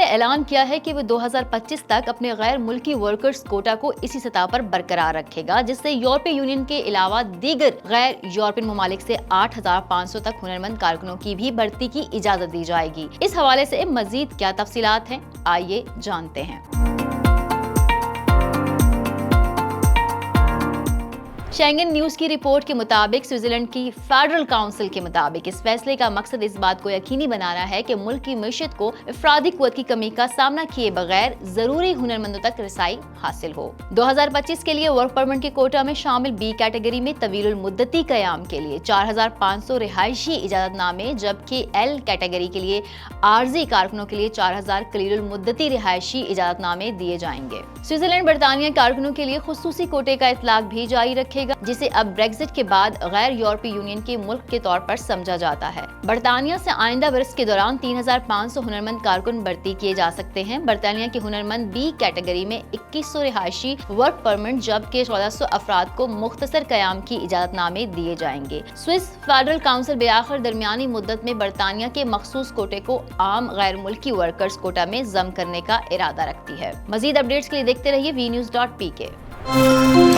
اعلان کیا ہے کہ وہ 2025 تک اپنے غیر ملکی ورکرز کوٹا کو اسی سطح پر برقرار رکھے گا، جس سے یورپی یونین کے علاوہ دیگر غیر یورپین ممالک سے 8,500 تک ہنرمند کارکنوں کی بھی بھرتی کی اجازت دی جائے گی۔ اس حوالے سے مزید کیا تفصیلات ہیں، آئیے جانتے ہیں۔ شینگن نیوز کی رپورٹ کے مطابق سوئٹزرلینڈ کی فیڈرل کونسل کے مطابق اس فیصلے کا مقصد اس بات کو یقینی بنانا ہے کہ ملک کی معیشت کو افرادی قوت کی کمی کا سامنا کیے بغیر ضروری ہنرمندوں تک رسائی حاصل ہو۔ 2025 کے لیے ورک پرمٹ کے کوٹا میں شامل بی کیٹیگری میں طویل المدتی قیام کے لیے 4,500 رہائشی اجازت نامے، جبکہ ایل کیٹیگری کے لیے عارضی کارکنوں کے لیے 4,000 قلیل المدتی رہائشی اجازت نامے دیے جائیں گے۔ سوئٹزرلینڈ برطانیہ کارکنوں کے لیے خصوصی کوٹے کا اطلاق بھی جاری رکھے گا، جسے اب بریگزٹ کے بعد غیر یورپی یونین کے ملک کے طور پر سمجھا جاتا ہے۔ برطانیہ سے آئندہ برس کے دوران 3,500 ہنرمند کارکن بھرتی کیے جا سکتے ہیں۔ برطانیہ کے ہنرمند بی کیٹیگری میں 2,100 رہائشی ورک پرمٹ، جبکہ 1,400 افراد کو مختصر قیام کی اجازت نامے دیے جائیں گے۔ سوئس فیڈرل کونسل بالآخر درمیانی مدت میں برطانیہ کے مخصوص کوٹے کو عام غیر ملکی ورکرز کوٹا میں ضم کرنے کا ارادہ رکھتی ہے۔ مزید اپڈیٹس کے لیے دیکھتے رہیے VNews.pk۔